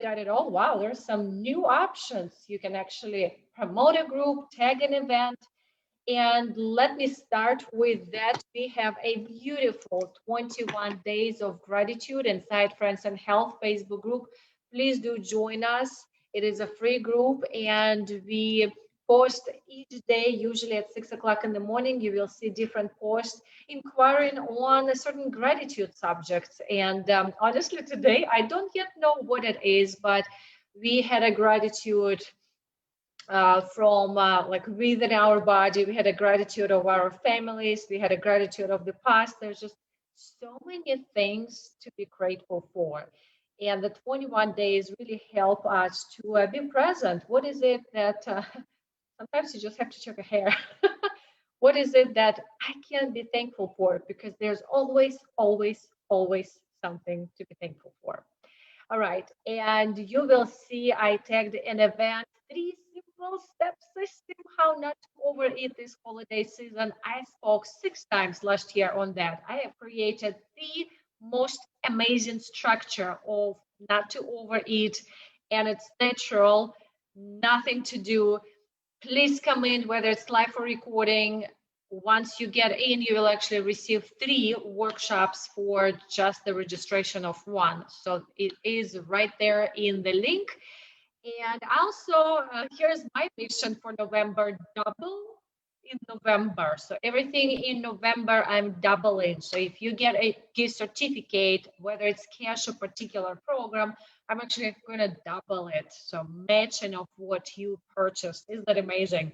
got it all. Wow, there's some new options. You can actually promote a group, tag an event. And let me start with that. We have a beautiful 21 days of gratitude inside Friends and Health Facebook group. Please do join us. It is a free group, and we post each day, usually at 6 o'clock in the morning. You will see different posts inquiring on a certain gratitude subjects. And honestly, today, I don't yet know what it is, but we had a gratitude from like within our body. We had a gratitude of our families. We had a gratitude of the past. There's just so many things to be grateful for. And the 21 days really help us to be present. What is it that sometimes you just have to check a hair? What is it that I can be thankful for? Because there's always, always, always something to be thankful for. All right, and you will see I tagged an event, 3 simple step system, how not to overeat this holiday season. I spoke 6 times last year on that. I have created the most amazing structure of not to overeat, and it's natural, nothing to do. Please come in, whether it's live or recording. Once you get in, you will actually receive 3 workshops for just the registration of one. So it is right there in the link. And also, here's my mission for November: double in November. So everything in November, I'm doubling. So if you get a gift certificate, whether it's cash or particular program, I'm actually going to double it. So matching of what you purchased. Isn't that amazing?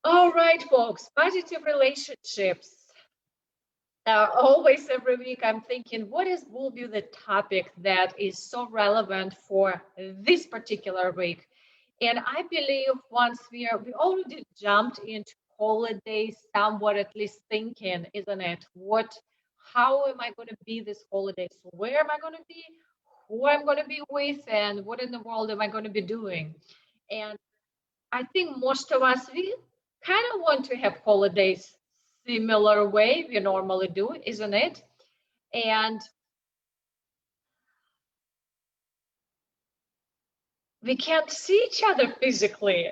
All right, folks, positive relationships. Always every week I'm thinking, what is will be the topic that is so relevant for this particular week? And I believe once we already jumped into holidays, somewhat at least thinking, isn't it? How am I going to be this holiday? So where am I going to be? Who I'm going to be with, and what in the world am I going to be doing? And I think most of us, we kind of want to have holidays similar way we normally do, isn't it? And we can't see each other physically.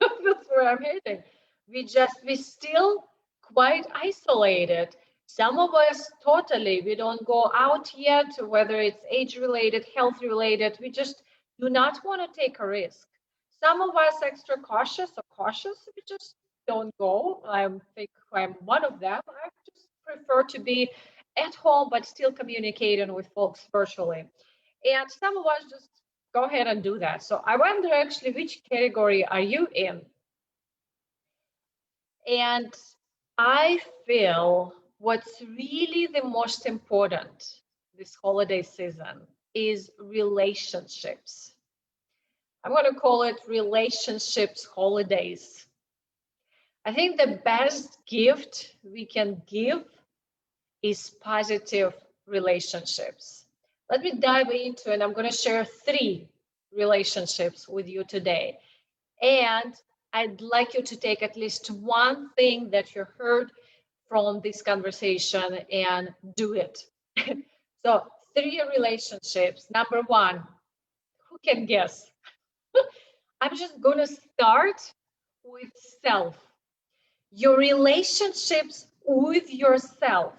That's where I'm heading. We still quite isolated. Some of us totally, we don't go out yet, whether it's age related, health related. We just do not want to take a risk. Some of us extra cautious or cautious, we just don't go. I think I'm one of them. I just prefer to be at home, but still communicating with folks virtually. And some of us just go ahead and do that. So I wonder actually which category are you in? And I feel what's really the most important this holiday season is relationships. I'm going to call it relationships holidays. I think the best gift we can give is positive relationships. Let me dive into it. I'm going to share 3 relationships with you today. And I'd like you to take at least one thing that you heard from this conversation and do it. So 3 relationships. Number 1, who can guess? I'm just going to start with self. Your relationships with yourself,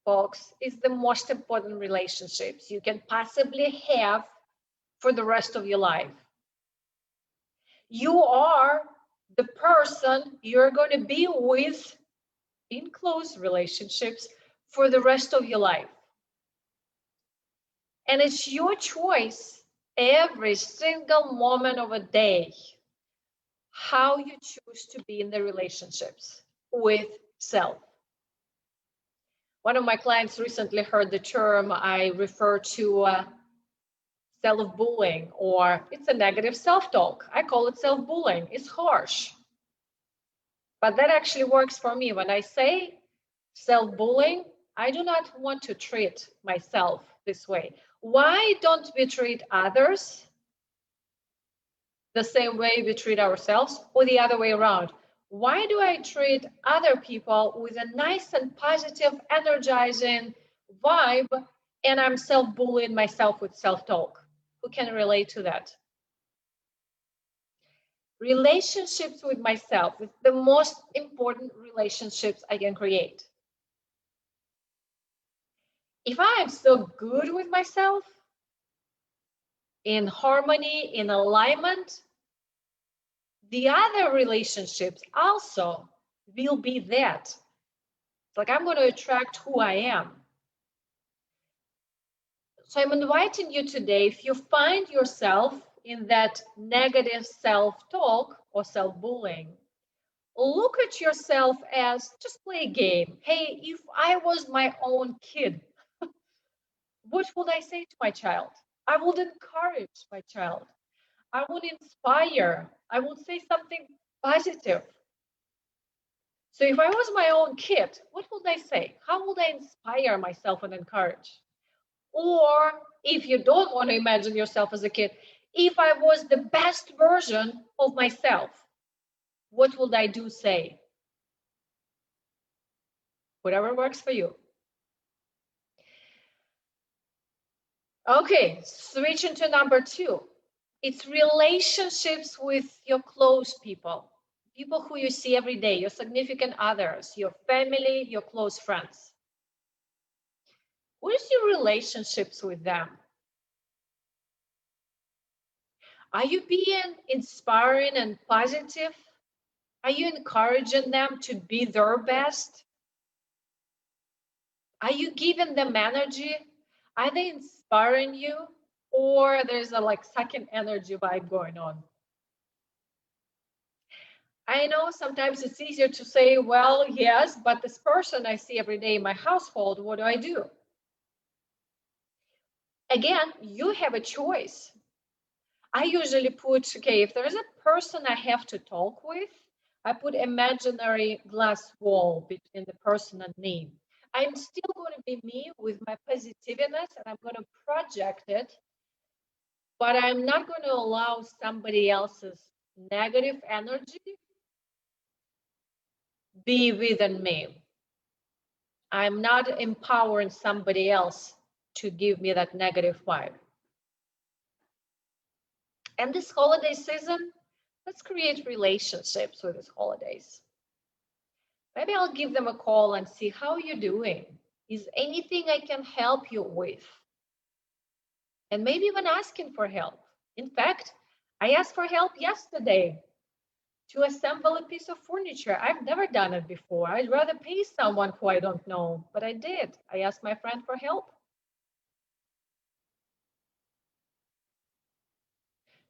folks, is the most important relationships you can possibly have for the rest of your life. You are the person you're going to be with in close relationships for the rest of your life. And it's your choice every single moment of a day how you choose to be in the relationships with self. One of my clients recently heard the term I refer to self-bullying, or it's a negative self-talk. I call it self-bullying. It's harsh. But that actually works for me. When I say self-bullying, I do not want to treat myself this way. Why don't we treat others the same way we treat ourselves, or the other way around? Why do I treat other people with a nice and positive, energizing vibe, and I'm self-bullying myself with self-talk? who can relate to that? Relationships with myself is the most important relationships I can create. If I am so good with myself, in harmony, in alignment, the other relationships also will be that. It's like I'm going to attract who I am. So I'm inviting you today, if you find yourself in that negative self-talk or self-bullying, look at yourself as just play a game. Hey, if I was my own kid, what would I say to my child? I would encourage my child. I would inspire. I would say something positive. So if I was my own kid, what would I say? How would I inspire myself and encourage? Or if you don't want to imagine yourself as a kid, if I was the best version of myself, what would I do, say? Whatever works for you. Okay, switching to number 2. It's relationships with your close people. People who you see every day, your significant others, your family, your close friends. What is your relationships with them? Are you being inspiring and positive? Are you encouraging them to be their best? Are you giving them energy? Are they inspiring you? Or there's a second energy vibe going on? I know sometimes it's easier to say, well, yes, but this person I see every day in my household, what do I do? Again, you have a choice. I usually put, okay, if there's a person I have to talk with, I put imaginary glass wall between the person and me. I'm still going to be me with my positiveness, and I'm going to project it, but I'm not going to allow somebody else's negative energy be within me. I'm not empowering somebody else to give me that negative vibe. And this holiday season, let's create relationships with these holidays. Maybe I'll give them a call and see how you're doing. Is anything I can help you with? And maybe even asking for help. In fact, I asked for help yesterday to assemble a piece of furniture. I've never done it before. I'd rather pay someone who I don't know, but I did. I asked my friend for help.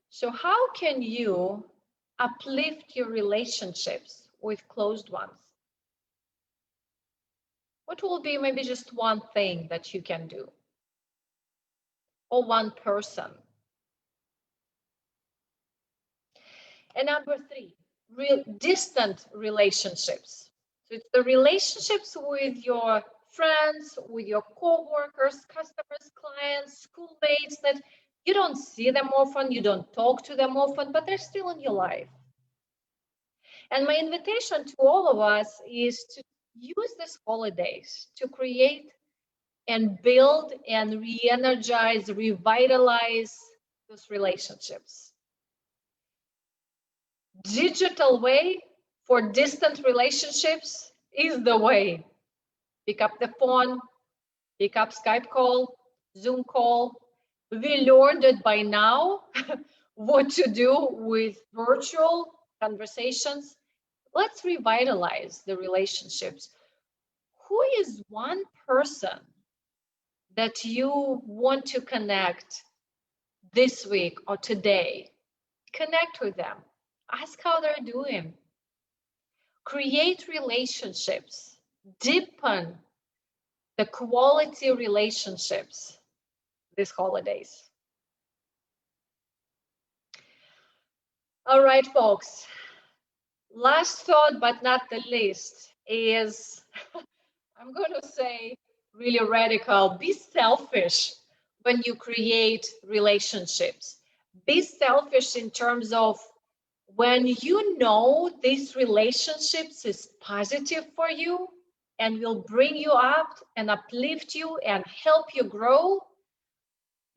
So how can you uplift your relationships with closed ones? What will be maybe just one thing that you can do? Or one person? And number 3, distant relationships. So it's the relationships with your friends, with your co-workers, customers, clients, schoolmates that you don't see them often, you don't talk to them often, but they're still in your life. And my invitation to all of us is to use these holidays to create and build and re-energize, revitalize those relationships. Digital way for distant relationships is the way. Pick up the phone, pick up Skype call, Zoom call. We learned it by now what to do with virtual conversations. Let's revitalize the relationships. Who is one person that you want to connect this week or today? Connect with them. Ask how they're doing. Create relationships. Deepen the quality relationships these holidays. All right, folks. Last thought, but not the least, is I'm going to say really radical. Be selfish when you create relationships. Be selfish in terms of when you know these relationships is positive for you and will bring you up and uplift you and help you grow,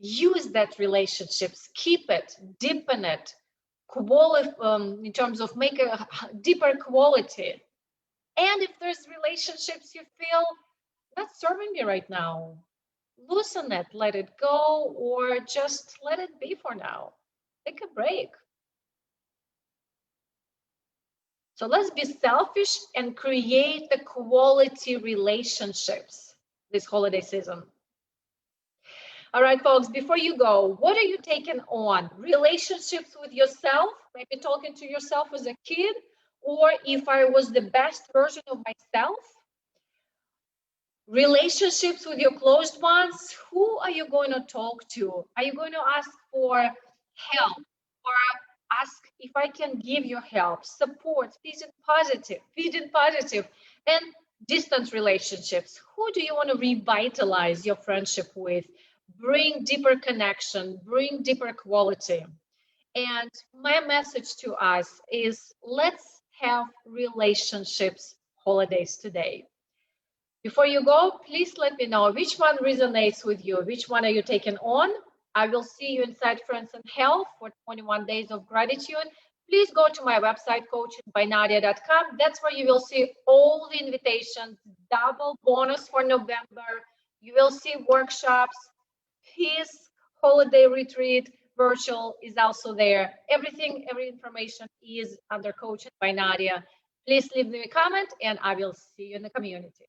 use that relationships, keep it, deepen it, in terms of make a deeper quality. And if there's relationships you feel not serving me right now, loosen it, let it go, or just let it be for now. Take a break. So let's be selfish and create the quality relationships this holiday season. All right, folks, before you go, what are you taking on? Relationships with yourself, maybe talking to yourself as a kid, or if I was the best version of myself? Relationships with your closed ones, who are you going to talk to? Are you going to ask for help, or ask if I can give you help, support, feeding positive, and distant relationships? Who do you want to revitalize your friendship with? Bring deeper connection, bring deeper quality. And my message to us is, let's have relationships holidays today. Before you go, please let me know which one resonates with you. Which one are you taking on? I will see you inside Friends and Health for 21 days of gratitude. Please go to my website, coachingbynadia.com. That's where you will see all the invitations, double bonus for November. You will see workshops. His holiday retreat virtual is also there. Every information is under Coaching by Nadia. Please leave me a comment and I will see you in the community.